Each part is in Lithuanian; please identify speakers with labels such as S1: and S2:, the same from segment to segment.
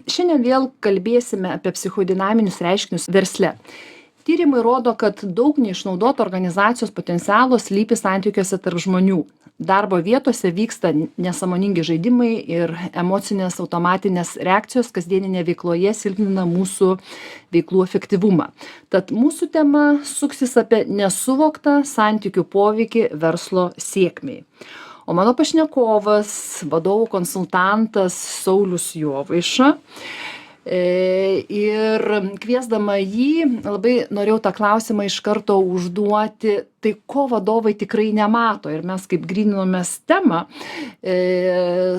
S1: Šiandien vėl kalbėsime apie psichodinaminius reiškinius versle. Tyrimai rodo, kad daug neišnaudoto organizacijos potencialo slypi santykiuose tarp žmonių. Darbo vietose vyksta nesąmoningi žaidimai ir emocinės automatinės reakcijos kasdieninėje veikloje silpnina mūsų veiklų efektyvumą. Tad mūsų tema suksis apie nesuvoktą santykių poveikį verslo sėkmei. O mano pašnekovas, vadovų konsultantas Saulius Jovaiša. Ir kviesdama jį, labai norėjau tą klausimą iš karto užduoti, tai ko vadovai tikrai nemato. Ir mes kaip gryninomės temą,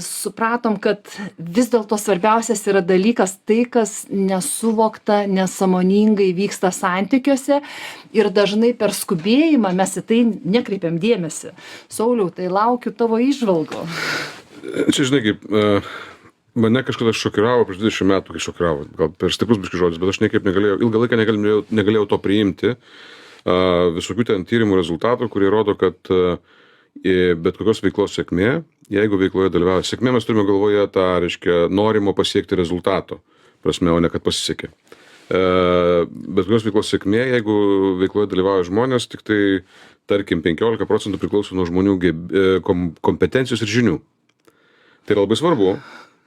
S1: supratom, kad vis dėlto svarbiausias yra dalykas tai, kas nesuvokta, nesąmoningai vyksta santykiuose ir dažnai per skubėjimą mes į tai nekreipiam dėmesį. Sauliau, tai laukiu tavo įžvalgų.
S2: Čia žinai kaip... Mane kažkada šokiravo, prieš 20 metų, kai šokiravo, gal per stiprus biškį žodis, bet aš niekaip negalėjau, ilgą laiką negalėjau to priimti, visokių ten tyrimų rezultatų, kurie rodo, kad bet kokios veiklos sėkmė, jeigu veikloje dalyvauja sėkmė, mes turime galvoje tą, reiškia, norimo pasiekti rezultato prasme, o ne kad pasisekė. Bet kokios veiklos sėkmė, jeigu veikloje dalyvauja žmonės, tik tai, tarkim, 15% priklauso nuo žmonių kompetencijos ir žinių. Tai yra labai svarbu.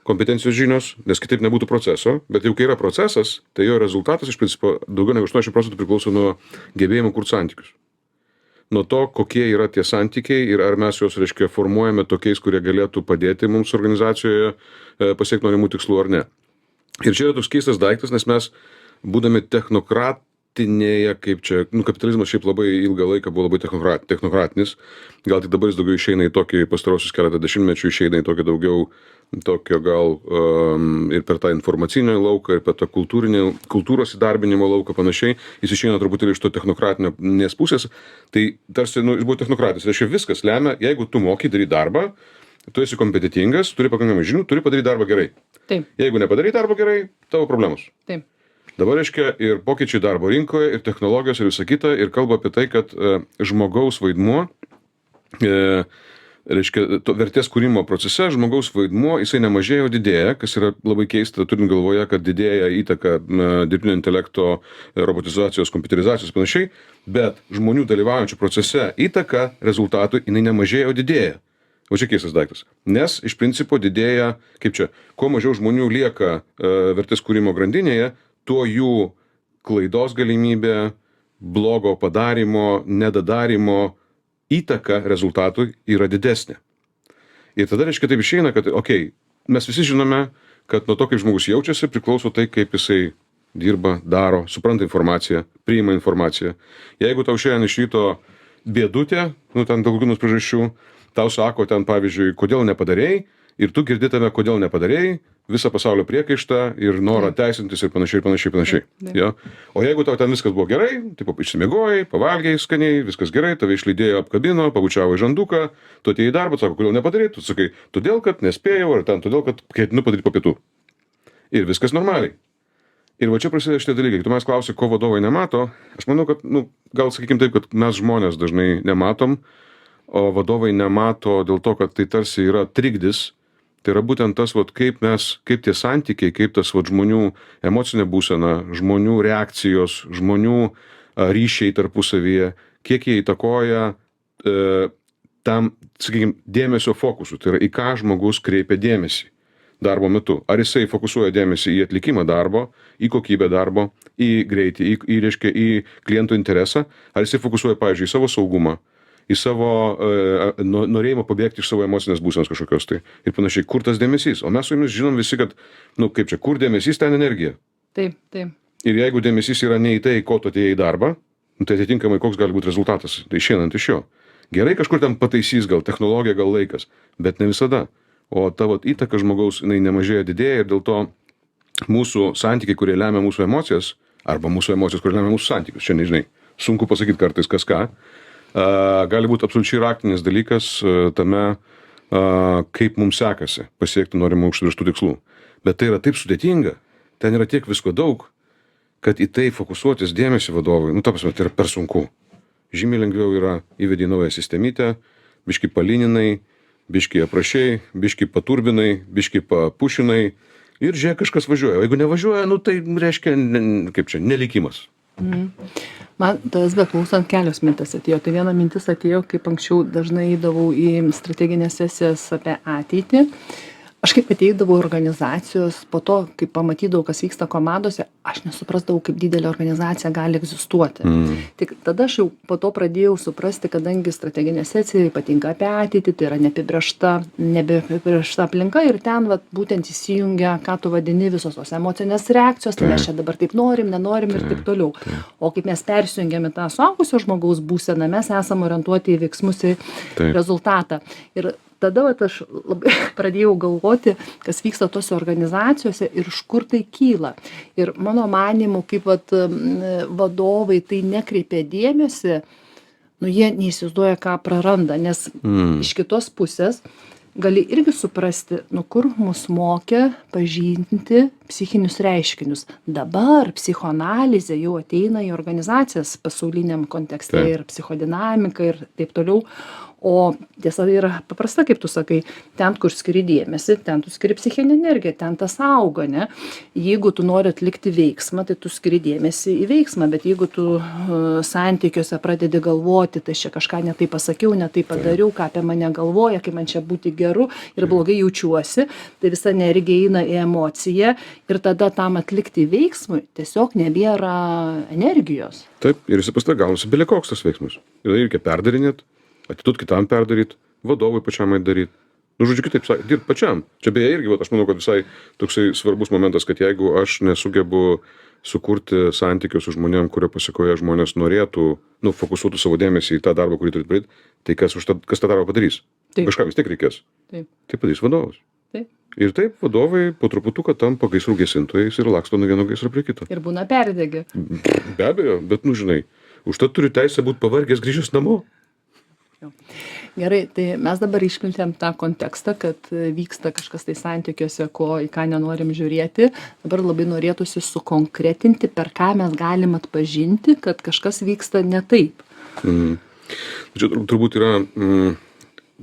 S2: Kompetencijos žinios, nes kitaip nebūtų proceso, bet jau kai yra procesas, tai jo rezultatas iš principo daugiau negu 80% priklauso nuo gebėjimų kurti santykius. Nuo to, kokie yra tie santykiai ir ar mes juos, reiškia, formuojame tokiais, kurie galėtų padėti mums organizacijoje pasiekti norimų tikslų ar ne. Ir čia yra toks keistas daiktas, nes mes, būdami technokratinėje, kaip čia, kapitalizmas šiaip labai ilgą laiką buvo labai technokratinis, gal tik dabar jis daugiau išeina į tokį pastarosius keletą dešimtmečių, išeina į tokį daugiau tokio gal ir per tą informacinį lauką, ir per tą kultūros įdarbinimo lauką panašiai, jis išeina truputėlį iš to technokratinės pusės, tai tarsi jis buvo technokratis, reiškia viskas lemia, jeigu tu moki daryti darbą, tu esi kompetentingas, turi pakankamai žinių, turi padaryti darbą gerai.
S1: Taip.
S2: Jeigu nepadarai darbą gerai, tavo problemos.
S1: Taip.
S2: Dabar reiškia ir pokyčiai darbo rinkoje, ir technologijos, ir visa kita, ir kalba apie tai, kad žmogaus vaidmuo, reiškia, vertės kūrimo procese žmogaus vaidmuo, jisai nemažėja, o didėja, kas yra labai keista, turint galvoje, kad didėja įtaka dirbtinio intelekto, robotizacijos, kompiuterizacijos panašiai, bet žmonių dalyvaujančių procese įtaka rezultatui, jinai nemažėja, o didėja. O čia keistas daiktas. Nes iš principo didėja, kaip čia, kuo mažiau žmonių lieka vertės kūrimo grandinėje, tuo jų klaidos galimybė, blogo padarimo, nedadarimo įtaka rezultatui yra didesnė. Ir tada, reiškia, taip išeina, kad, mes visi žinome, kad nuo to, kaip žmogus jaučiasi, priklauso tai, kaip jisai dirba, daro, supranta informaciją, priima informaciją. Jeigu tau šiandien iš ryto bėdutė, ten dėl kokių priežasčių, tau sako ten, pavyzdžiui, kodėl nepadarėjai, ir tu girdi tame, kodėl nepadarėjai, visą pasaulio priekaištą ir norą teisintis ir panašiai. Jo? O jeigu tau ten viskas buvo gerai, tipo išsimiegojai, pavalgiai skaniai, viskas gerai, tave išlydėjo, apkabino, pabučiavo į žanduką, tu atėjai į darbą, sako, kodėl nepadarėjai, tu sakai, todėl, kad nespėjau, ar ten todėl, kad ketinu padaryti po pietų. Ir viskas normaliai. Ir va čia prasideda šitie dalykai. Tu mes klausi, ko vadovai nemato, aš manau, kad, gal sakykim taip, kad mes žmonės dažnai nematom, o vadovai nemato dėl to, kad tai tarsi yra trikdis. Tai yra būtent tas, kaip tie santykiai, kaip tas žmonių emocinė būsena, žmonių reakcijos, žmonių ryšiai tarpusavyje, kiek jie įtakoja tam, sakykime, dėmesio fokusų. Tai yra, į ką žmogus kreipia dėmesį darbo metu. Ar jisai fokusuoja dėmesį į atlikimą darbo, į kokybę darbo, į greitį, į klientų interesą, ar jisai fokusuoja, pavyzdžiui, į savo saugumą, į savo norėjimą pabėgti iš savo emocinės būsenos kažkokios tai ir panašiai, kur tas dėmesys. O mes su jumis žinom visi, kad, kur dėmesys, ten energija.
S1: Taip, taip.
S2: Ir jeigu dėmesys yra ne į tai, ko tu atėjai į darbą, tai atitinkamai koks gali būti rezultatas, tai išeinant iš jo. Gerai kažkur ten pataisys, gal technologija, gal laikas, bet ne visada. O tavo įtaka žmogaus, jinai nemažėja, didėja ir dėl to mūsų santykiai, kurie lemia mūsų emocijas, arba mūsų emocijos, kurie lemia mūsų santykius, čia nežinai, sunku pasakyti kartais kas ką, gali būti absoliučiai raktinis dalykas tame, kaip mums sekasi pasiekti norimų užsibrėžtų tikslų. Bet tai yra taip sudėtinga, ten yra tiek visko daug, kad į tai fokusuotis dėmesį vadovui, ta prasme, tai yra per sunku. Žymiai lengviau yra įvedį naują sistemytę, biški palyninai, biški aprašiai, biški paturbinai, biški papušinai ir žiūrėk, kažkas važiuoja. O jeigu nevažiuoja, nu tai reiškia, kaip čia, nelikimas.
S1: Man tas beklausant kelios mintis atėjo. Tai viena mintis atėjo, kaip anksčiau dažnai eidavau į strateginės sesijas apie ateitį. Aš kaip ateidavau organizacijos, po to, kai pamatydavau, kas vyksta komandose, aš nesuprasdavau, kaip didelė organizacija gali egzistuoti. Tik tada aš jau po to pradėjau suprasti, kadangi strateginė sesija ypatinga apie ateitį, tai yra nebeapibrėžta aplinka ir ten vat, būtent įsijungia, ką tu vadini, visos tos emocinės reakcijos, tai mes čia dabar taip norim, nenorim ir taip toliau. O kaip mes persijungiame tą suaugusio žmogaus būseną, mes esame orientuoti į veiksmus ir rezultatą. Ir tada vat, aš labai pradėjau galvoti, kas vyksta tose organizacijose ir iš kur tai kyla. Ir mano manymu, kaip vat, vadovai tai nekreipia dėmesį, nu jie neįsivaizduoja, ką praranda, nes iš kitos pusės gali irgi suprasti, nu kur mus mokė pažinti psichinius reiškinius. Dabar psichoanalizė jau ateina į organizacijas pasauliniam kontekste ir psichodinamika ir taip toliau. O tiesa yra paprasta, kaip tu sakai, ten, kur skiri dėmesį, ten tu skiri psichinę energiją, ten tas auga, ne? Jeigu tu nori atlikti veiksmą, tai tu skiri dėmesį į veiksmą, bet jeigu tu santykiuose pradedi galvoti, tai čia kažką ne taip pasakiau, ne taip padariau, ką apie mane galvoja, kaip man čia būti geru ir blogai jaučiuosi, tai visa energija eina į emociją ir tada tam atlikti veiksmui tiesiog nebėra energijos.
S2: Taip, ir jis paprastai gaunasi belekoks tas veiksmas. Ir reikia perdarinėt. Atiduot kitam perdaryt, vadovui pačiam daryt. Nu, žodžiu, kitaip sakant, dirbt pačiam. Čia beje irgi, aš manau, kad visai toksai svarbus momentas, kad jeigu aš nesugebu sukurti santykius su žmonėm, kurio pasiekoje žmonės norėtų, nu, fokusuotų savo dėmesį į tą darbą, kurį turi daryti, tai kas tą darbą padarys?
S1: Taip.
S2: Kažką vis tiek reikės.
S1: Taip.
S2: Tai padarys vadovas.
S1: Taip.
S2: Ir taip vadovai po truputuką tampa gaisrų gesintojais ir laksto nuo vieno gaisro prie kito.
S1: Ir būna perdegę.
S2: Be abejo, bet, nu, žinai, užtat turiu teisę būti pavargęs grįžęs namo.
S1: Gerai, tai mes dabar išplėtėm tą kontekstą, kad vyksta kažkas tai santykiuose, į ką nenorim žiūrėti. Dabar labai norėtųsi sukonkretinti, per ką mes galim atpažinti, kad kažkas vyksta ne taip.
S2: Čia turbūt yra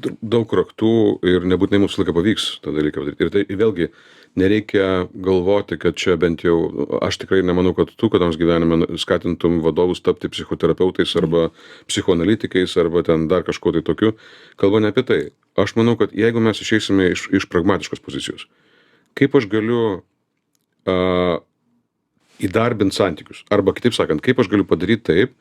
S2: daug raktų ir nebūtinai mums laiką pavyks tą dalyką padaryti. Ir tai vėlgi nereikia galvoti, kad čia bent jau, aš tikrai nemanau, kad tu, kad nors gyvenime skatintum vadovus tapti psichoterapeutais arba psichoanalitikais arba ten dar kažko tai tokiu. Kalba ne apie tai. Aš manau, kad jeigu mes išeisime iš pragmatiškos pozicijos, kaip aš galiu įdarbinti santykius, arba kitaip sakant, kaip aš galiu padaryti taip,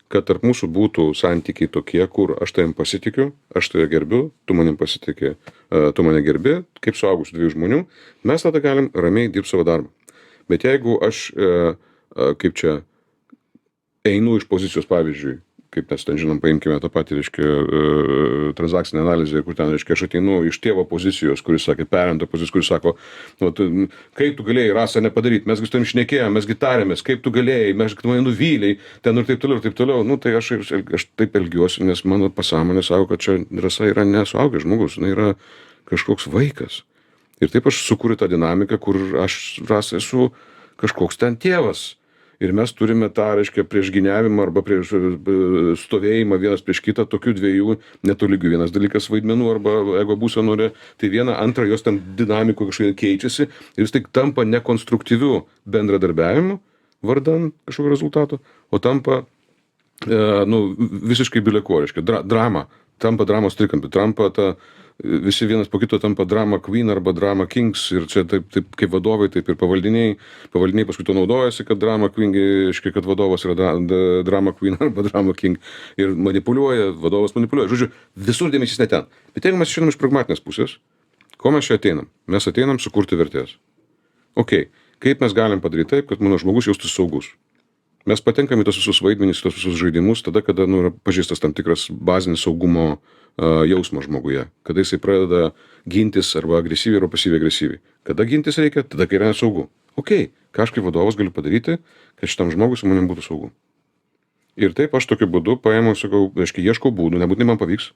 S2: kad tarp mūsų būtų santykiai tokie, kur aš tavim pasitikiu, aš tave gerbiu, tu manim pasitiki, tu mane gerbi, kaip suaugusių dviejų žmonių, mes tada galim ramiai dirbti savo darbą. Bet jeigu aš, kaip čia, einu iš pozicijos, pavyzdžiui, kaip mes ten žinom, paimkime tą patį, reiškia, transakcinę analizę, kur ten, reiškia, aš ateinu iš tėvo pozicijos, kuris sakė, perimto pozicijos, kuris sako, nu, kaip tu galėjai, Rasa, nepadaryti, mes gi su tavim šnekėjom, mes gi tarėmės, kaip tu galėjai, mes gi mane nuvyliai, ten ir taip toliau, nu, tai aš taip elgiuosi, nes mano pasąmonė sako, kad čia Rasa yra nesuaugęs žmogus, jinai yra kažkoks vaikas. Ir taip aš sukuriu tą dinamiką, kur aš, Rasa, esu kažkoks ten tėvas. Ir mes turime tą, reiškia, priešgyniavimą arba prieš stovėjimą vienas prieš kitą, tokių dviejų netolygių. Vienas dalykas vaidmenų arba ego būsenų, tai viena, antra, jos ten dinamiko kažkaip keičiasi ir vis tik tampa nekonstruktyviu bendradarbiavimu vardan kažkokio rezultato, o tampa visiškai bileko, reiškia, drama, tampa dramos trikampiu, tampa ta visi vienas po kito tampa drama queen arba drama kings ir čia taip kaip vadovai, taip ir pavaldiniai paskui to naudojasi, kad drama queen, reiškia, kad vadovas yra drama queen arba drama king ir manipuliuoja, vadovas manipuliuoja. Žodžiu, visur dėmesys ne ten. Bet jeigu mes išeinam iš pragmatinės pusės, ko mes čia ateinam? Mes ateinam sukurti vertės. Ok, kaip mes galim padaryti taip, kad mano žmogus jaustųsi saugus? Mes patenkam į tos visus vaidmenys, tos visus žaidimus, tada, kada yra pažeistas tam tikras bazinis saugumo jausmas žmoguje, kada jisai pradeda gintis arba agresyviai arba pasyviai agresyviai. Kada gintis reikia? Tada, kai yra nesaugu. Ok, ką aš kaip vadovas galiu padaryti, kad šitam žmogui su manim būtų saugu. Ir taip aš tokiu būdu paėmiau, sakau, aiškiai, ieškau būdų, nebūtinai man pavyks,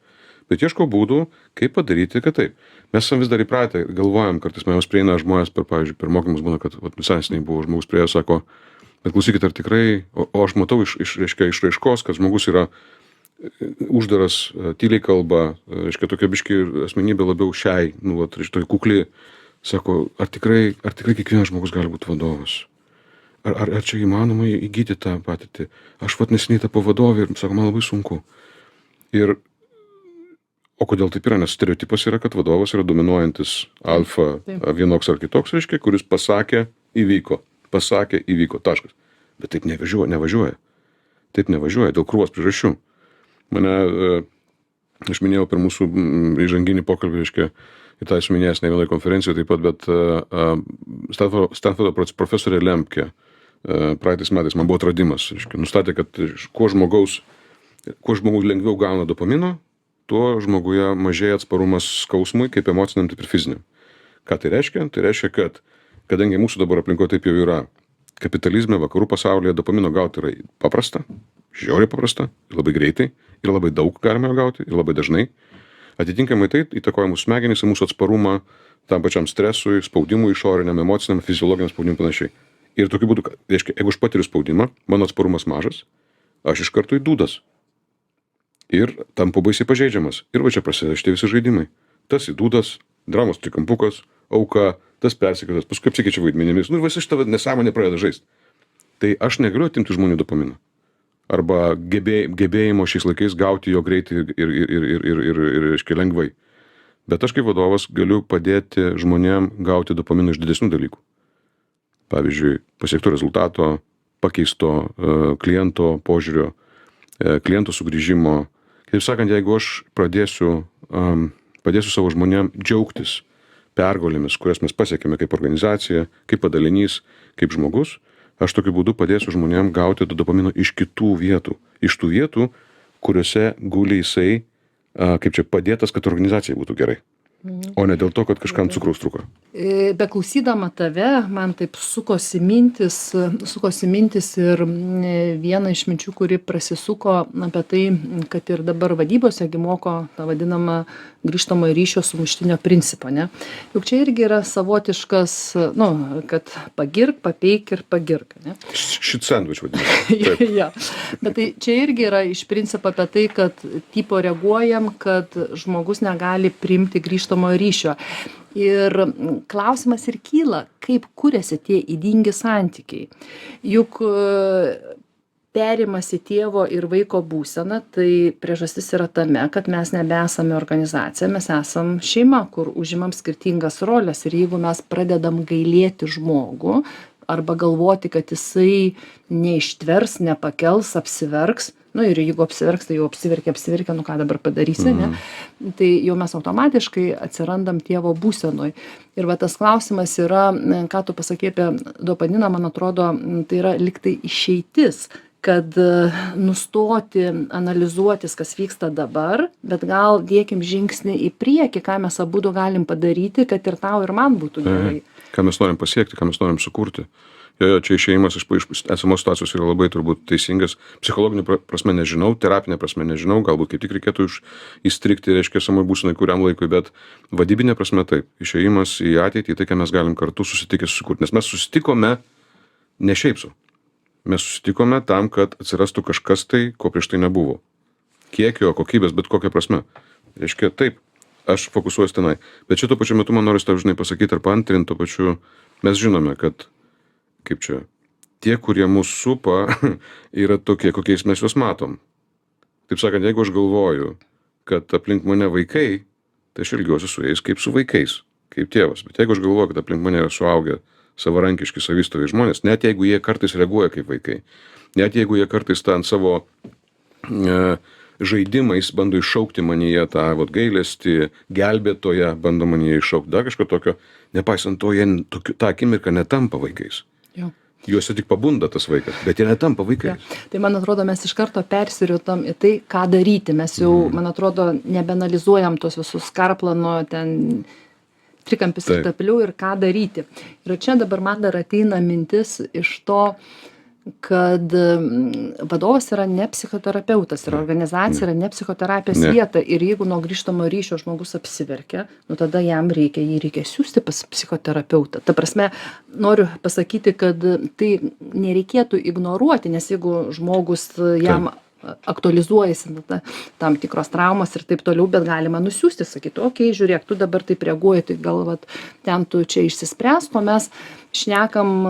S2: bet ieškau būdų, kaip padaryti, kad taip. Mes vis dar įpratę, galvojam, kartais manęs prieina žmonės pavyzdžiui, per mokymus būna, kad visai neseniai buvo žmogus priejo, sako, bet klausykit, ar tikrai, o aš matau iš raiškos, kad žmogus yra uždaras, tyliai kalba, reiškia, tokia biški asmenybė labiau šiai, nu, reiškia, tokia kukli, Sako, ar tikrai kiekvienas žmogus gali būti vadovas? Ar čia įmanoma įgyti tą patirtį? Aš neseniai tapau vadovė ir, sako, man labai sunku. O kodėl taip yra? Nes stereotipas yra, kad vadovas yra dominuojantis alfa, vienoks ar kitoks, reiškia, kuris pasakė, įvyko, taškas. Bet taip nevažiuoja. Taip nevažiuoja dėl krūvos priežasčių. Aš minėjau per mūsų įžanginį pokalbį, reiškia, į tą esu minėjęs ne vienoje konferencijoje taip pat, bet Stanfordo profesorė Lemke praeitais metais man buvo atradimas. Reiškia, nustatė, kad kuo žmogus lengviau gauna dopamino, tuo žmoguje mažėja atsparumas skausmui, kaip emociniam, taip ir fiziniam. Ką tai reiškia? Tai reiškia, kad kadangi mūsų dabar aplinkoje taip jau yra, kapitalizme, vakarų pasaulyje dopamino gauti yra paprasta, žiauriai paprasta, ir labai greitai, ir labai daug galime jo gauti, ir labai dažnai. Atitinkamai tai įtakoja mūsų smegenys, mūsų atsparumą tam pačiam stresui, spaudimui išoriniam, emociniam, fiziologiniam spaudimui panašiai. Ir tokiu būdu, reiškia, jeigu aš patiriu spaudimą, mano atsparumas mažas, aš iš karto įdūdas. Ir tampu baisiai pažeidžiamas. Ir va čia prasideda šitie visi žaidimai. Tas įdūdas, dramos trikampukas, auka, tas persekiotas, paskui apsikeičia vaidmenimis. Ir visi šitą nesąmonę pradeda žaisti. Tai aš negaliu atimti žmonių dopamino. Arba gebėjimo šiais laikais gauti jo greitai ir reiškia, lengvai. Bet aš kaip vadovas galiu padėti žmonėm gauti dopamino iš didesnių dalykų. Pavyzdžiui, pasiekto rezultato, pakeisto kliento požiūrio, kliento sugrįžimo. Kaip sakant, jeigu aš padėsiu savo žmonėm džiaugtis pergalėmis, kurias mes pasiekėme kaip organizacija, kaip padalinys, kaip žmogus, aš tokiu būdu padėsiu žmonėm gauti dopamino iš kitų vietų. Iš tų vietų, kuriuose guli jisai, kaip čia padėtas, kad organizacijai būtų gerai. O ne dėl to, kad kažkam cukraus trūko.
S1: Beklausydama tave, man taip sukosi mintis ir viena iš minčių, kuri prasisuko apie tai, kad ir dabar vadybose moko tą vadinamą grįžtamojo ryšio sumuštinio principą, ne? Juk čia irgi yra savotiškas, kad pagirk, papeik ir pagirk, ne?
S2: Šit sandwich vadinasi.
S1: Ja. Bet tai čia irgi yra iš principo apie tai, kad tipo reaguojam, kad žmogus negali priimti grįžtamojo ryšio. Ir klausimas ir kyla, kaip kuriasi tie ydingi santykiai. Juk perimasi tėvo ir vaiko būsena, tai priežastis yra tame, kad mes nebesame organizacija, mes esam šeima, kur užimam skirtingas rolės. Ir jeigu mes pradedam gailėti žmogų arba galvoti, kad jisai neištvers, nepakels, apsiverks, ir jeigu apsiverks, tai jau apsiverkė, ką dabar padarysi, ne? Tai jau mes automatiškai atsirandam tėvo būsenoj. Ir va tas klausimas yra, ką tu pasakei apie dopaminą, man atrodo, tai yra liktai išeitis, kad nustoti analizuotis, kas vyksta dabar, bet gal dėkim žingsnį į priekį, ką mes abudu galim padaryti, kad ir tau, ir man būtų gerai.
S2: Ką mes norim pasiekti, ką mes norim sukurti. Čia išėjimas iš esamos situacijos yra labai turbūt teisingas. Psichologiniu prasme nežinau, terapinė prasme nežinau, galbūt kaip tik reikėtų įstrigti, reiškia, esamoj būsenoj kuriam laikui, bet vadybinė prasme taip. Išėjimas į ateitį, tai ką mes galim kartu susitikę susikurti. Nes mes susitikome ne šiaip sau. Mes susitikome tam, kad atsirastų kažkas tai, ko prieš tai nebuvo. Kiekio, kokybės, bet kokia prasme. Reiškia, taip, aš fokusuojuosi tenai. Bet šito pačiu metu man noriu žinai pasakyti ar paantrinti, to pačiu mes žinome, kad kaip čia, tie, kurie mus supa, yra tokie, kokiais mes juos matom. Taip sakant, jeigu aš galvoju, kad aplink mane vaikai, tai aš elgiuosi su jais kaip su vaikais, kaip tėvas. Bet jeigu aš galvoju, kad aplink mane yra suaugę savarankiški savistoviai žmonės, net jeigu jie kartais reaguoja kaip vaikai, net jeigu jie kartais ten savo žaidimais bando iššaukti manyje tą gailestį, gelbėtoją, bando manyje iššaukti dar kažko tokio, nepaisant to, jie tą akimirką netampa vaikais. Juose tik pabunda tas vaikas, bet jie netampa vaikais.
S1: Tai man atrodo, mes iš karto persiriutam į tai, ką daryti. Mes jau, man atrodo, nebenalizuojam tos visus Karplano, ten trikampis ir tapilių ir ką daryti. Ir čia dabar man dar ateina mintis iš to, kad vadovas yra ne psichoterapeutas ir organizacija yra ne psichoterapijos vieta. Ir jeigu nuo grįžtamo ryšio žmogus apsiverkia, tada jam reikia siųsti pas psichoterapeutą. Ta prasme, noriu pasakyti, kad tai nereikėtų ignoruoti, nes jeigu žmogus jam aktualizuojasi tam tikros traumos ir taip toliau, bet galima nusiųsti, sakyti, okei, žiūrėk, tu dabar taip reaguoji, tai gal vat, ten tu čia išsispręs, o mes šnekam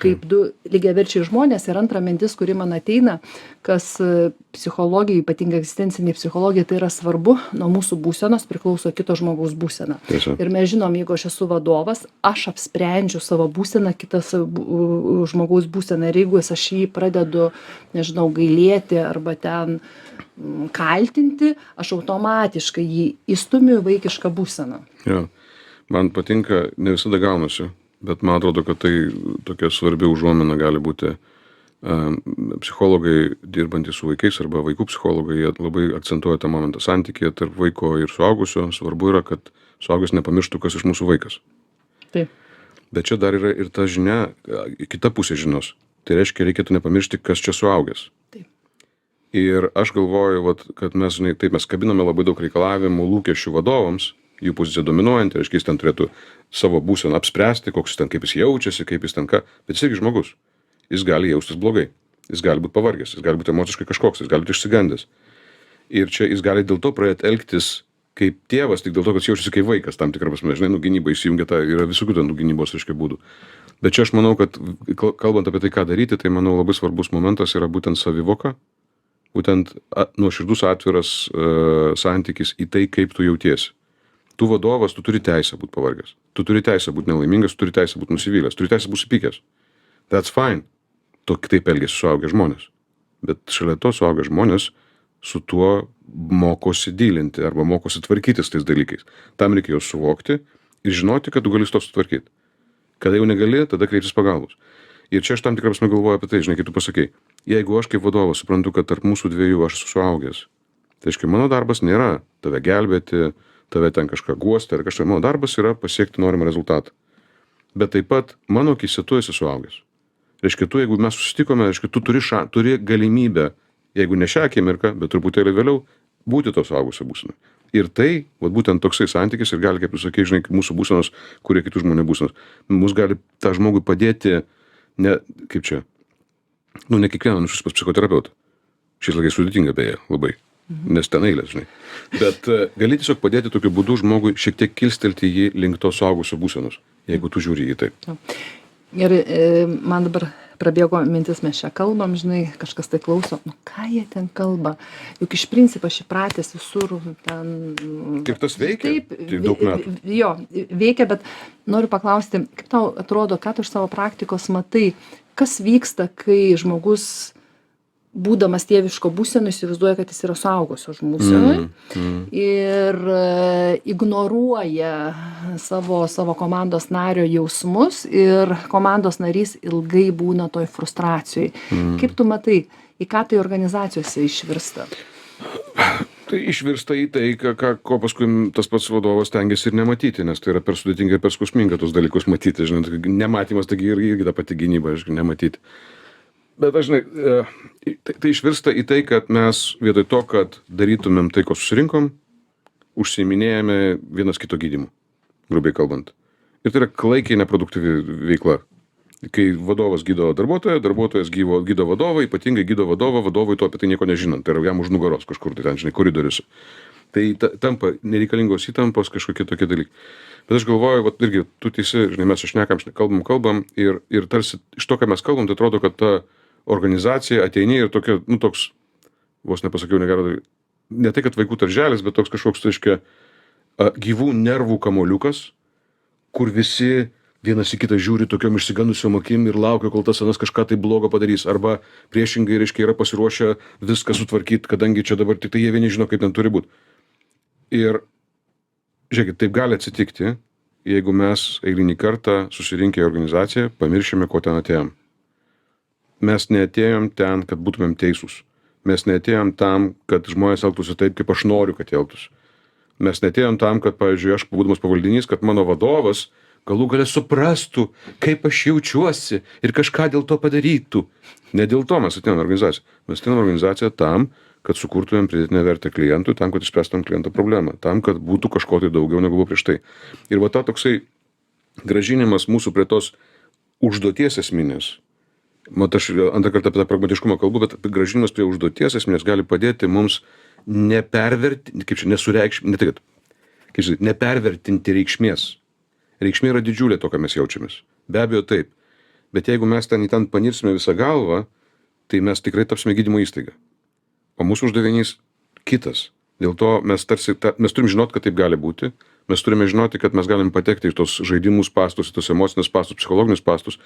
S1: kaip du lygiaverčiai žmonės. Ir antra mintis, kuri man ateina, kas psichologijai, ypatingai egzistenciniai psichologijai, tai yra svarbu, nuo mūsų būsenos priklauso kito žmogaus būsena.
S2: Tiesa.
S1: Ir mes žinom, jeigu aš esu vadovas, aš apsprendžiu savo būseną, kitas žmogaus būseną. Ir jeigu aš jį pradedu, nežinau, gailėti arba ten kaltinti, aš automatiškai jį įstumiu į vaikišką būseną.
S2: Jo. Man patinka, ne visada gaunasi, bet man atrodo, kad tai tokia svarbi užuomina gali būti. Psichologai dirbantys su vaikais arba vaikų psichologai, jie labai akcentuoja tą momentą santykyje tarp vaiko ir suaugusio. Svarbu yra, kad suaugęs nepamirštų, kas iš mūsų vaikas.
S1: Taip.
S2: Bet čia dar yra ir ta žinia, kita pusė žinios. Tai reiškia, reikėtų nepamiršti, kas čia suaugęs.
S1: Taip.
S2: Ir aš galvoju, vat, kad mes, žinai, taip mes kabiname labai daug reikalavimų lūkesčių vadovams, jų pozicija dominuojanti, reiškia, jis ten turėtų savo būseną apspręsti, koks jis ten, kaip jis jaučiasi, kaip jis ten ką, bet jis irgi žmogus. Jis gali jaustis blogai, jis gali būti pavargęs, jis gali būti emociškai kažkoks, jis gali būti išsigandęs. Ir čia jis gali dėl to pradėti elgtis kaip tėvas, tik dėl to, kad jis jaučiasi kaip vaikas, tam tikrą prasme, žinai, gynyba įsijungia, yra visokių ten gynybos, reiškia, būdų. Bet čia aš manau, kad kalbant apie tai, ką daryti, tai manau labai svarbus momentas yra būtent savivoka, būtent nuoširdus atviras santykis į tai, kaip tu jautiesi. Tu vadovas, tu turi teisę būti pavargęs, tu turi teisę būti nelaimingas, tu turi teisę būti nusivylęs, turi teisę būti supykęs. That's fine. Taip elgiasi suaugę žmonės. Bet šalia to suaugę žmonės su tuo mokosi dylinti arba mokosi tvarkytis tais dalykais. Tam reikia juos suvokti ir žinoti, kad tu gali su to sutvarkyti. Kada jau negali, tada kreiptis pagalbos. Ir čia aš tam tikrą prasme galvoju apie tai, žinai, kaip tu pasakei. Jeigu aš kaip vadovas suprantu, kad tarp mūsų dviejų aš esu suaugęs, tai aiškiai, mano darbas nėra tave gelbėti, tave ten kažką guosti ar kažką. Mano darbas yra pasiekti norimą rezultatą. Bet taip pat mano akyse tu esi suaugęs. Reiškia, tu, jeigu mes susitikome, reiškia, tu turi galimybę, jeigu ne šią akimirką, bet truputėlį vėliau, būti to suaugusio būsenai. Ir tai, vat, būtent toksai santykis ir gali, kaip tu sakai, žinai, mūsų būsenos, kurie kitų žmonių būsenos, mus gali tą žmogui padėti, ne, kaip čia, ne kiekvieną nusiųs pas psichoterapeutą. Šiais laikais sudėtinga beje, labai, nes ten eilės, žinai. Bet gali tiesiog padėti tokiu būdu žmogui šiek tiek kilstelti jį link to suaugusio būsenos, jeigu tu žiūri jį taip.
S1: Ir man dabar prabėgo mintis, mes čia kalbam, žinai, kažkas tai klauso, nu ką jie ten kalba, juk iš principo aš įpratęs visur ten...
S2: Kaip tas veikia?
S1: Taip,
S2: tai daug metų.
S1: Jo, veikia, bet noriu paklausti, kaip tau atrodo, ką tu iš savo praktikos matai, kas vyksta, kai žmogus, būdamas tėviško būsenų, įsivaizduoja, kad jis yra suaugusio būsenoj ir ignoruoja savo komandos nario jausmus ir komandos narys ilgai būna toj frustracijoj. Kaip tu matai, į ką tai organizacijose išvirsta?
S2: Tai išvirsta į tai, ko paskui tas pats vadovas tengiasi ir nematyti, nes tai yra per sudėtinga ir per skausminga tos dalykus matyti. Žinai, nematymas, taigi irgi ta pati gynyba, nematyti. Bet aš žinai, tai išvirsta į tai, kad mes vietoj to, kad darytumėm tai, ko susirinkom, užsiiminėjame vienas kito gydymu, grubiai kalbant. Ir tai yra klaikiai neproduktyvi veikla. Kai vadovas gydo darbuotoją, darbuotojas gydo vadovą, ypatingai gydo vadovą, vadovui to apie tai nieko nežinant. Tai yra jam už nugaros kažkur, tai ten, žinai, koridoriuose. Tai tampa nereikalingos įtampos kažkokie tokie dalykai. Bet aš galvoju, vat irgi, tu teisi, žinai, mes šnekam, kalbam ir tarsi iš to, ką mes kalbam, tai atrodo, kad ta organizacija ateini ir tokia, nu toks, vos nepasakiau negerą, ne tai, kad vaikų darželis, bet toks kažkoks, tai reiškia, gyvų nervų kamoliukas, kur visi vienas į kitą žiūri tokiom išsigandusiom akim ir laukia, kol tas anas kažką tai blogo padarys, arba priešingai, reiškia, yra pasiruošę viską sutvarkyti, kadangi čia dabar tik tai jie vieni žino, kaip ten turi būti. Ir, žiūrėkit, taip gali atsitikti, jeigu mes eilinį kartą susirinkę į organizaciją pamiršime, ko ten atėjom. Mes neatėjom ten, kad būtumėm teisūs. Mes neatėjom tam, kad žmonės elgtųsi taip, kaip aš noriu, kad elgtųsi. Mes neatėjom tam, kad, pavyzdžiui, aš būdamas pavaldinys, kad mano vadovas galų gale suprastų, kaip aš jaučiuosi ir kažką dėl to padarytų. Ne dėl to mes atėjom organizaciją. Mes atėjom organizaciją tam, kad sukurtumėm pridėtinę vertę klientui, tam, kad išspręstumėm kliento problemą, tam, kad būtų kažko tai daugiau negu buvo prieš tai. Ir va ta toksai grąžinimas mūsų prie tos užduoties esminės Mat, aš antrą kartą apie tą pragmatiškumą kalbu, bet grąžinimas prie užduoties esmės gali padėti mums nepervertinti, kaip čia, nesureikšminti, ne tai, kad, kaip čia, nepervertinti reikšmės. Reikšmė yra didžiulė to, ką mes jaučiamės. Be abejo taip. Bet jeigu mes ten į ten panirsime visą galvą, tai mes tikrai tapsime gydymo įstaiga. O mūsų uždavinys kitas. Dėl to mes mes turim žinoti, kad taip gali būti. Mes turime žinoti, kad mes galim patekti į tos žaidimus pastus, į tos emocinius pastus, psichologinius pastus.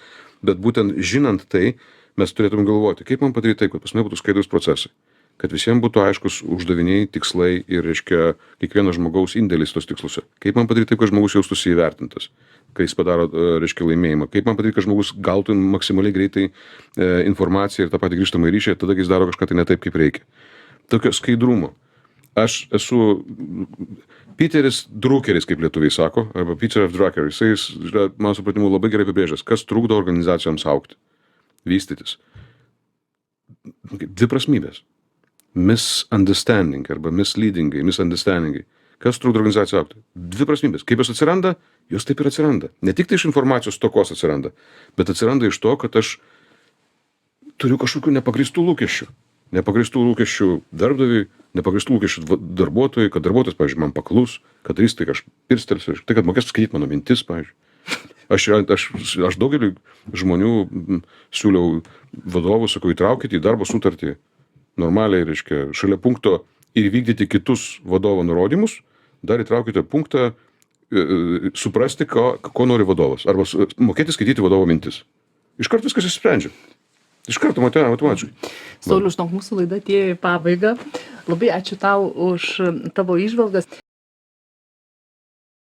S2: Bet būtent žinant tai, mes turėtum galvoti, kaip man padaryti taip, kad pas mane būtų skaidrūs procesai. Kad visiems būtų aiškus uždaviniai, tikslai ir, reiškia, kiekvieno žmogaus indėlis tos tiksluose. Kaip man padaryti taip, kad žmogus jaustųsi įvertintas, kai jis padaro, reiškia, laimėjimą. Kaip man padaryti, kad žmogus gautų maksimaliai greitai informaciją ir tą patį grįžtamą ryšį, tada, kai jis daro kažką tai ne taip, kaip reikia. Tokio skaidrumo. Aš esu Peteris Druckeris, kaip lietuviai sako, arba Peter F. Drucker. Jis yra, mano supratimu, labai gerai apibrėžęs, kas trukdo organizacijoms augti, vystytis. Dviprasmybės. Misunderstanding arba misunderstandingai. Kas trukdo organizacijai augti? Dviprasmybės. Kaip jos atsiranda? Jos taip ir atsiranda. Ne tik tai iš informacijos stokos atsiranda, bet atsiranda iš to, kad aš turiu kažkokių nepagristų lūkesčių. Nepagristų lūkesčių darbdaviui, nepagristų lūkesčių darbuotojui, kad darbuotojas, pavyzdžiui, man paklus, kad darys tai, aš pirstelsiu, tai, kad mokės skaityti mano mintis, pavyzdžiui. Aš daugelį žmonių siūliau vadovų, sakau, įtraukite į darbo sutartį normaliai, reiškia, šalia punkto ir vykdyti kitus vadovo nurodymus, dar įtraukite punktą suprasti, ko nori vadovas, arba mokėti skaityti vadovo mintis. Iškart viskas išsprendžia. Iš karto automatiškai.
S1: Sauliau, žinok, mūsų laida atėjo į pabaigą. Labai ačiū tau už tavo įžvalgas.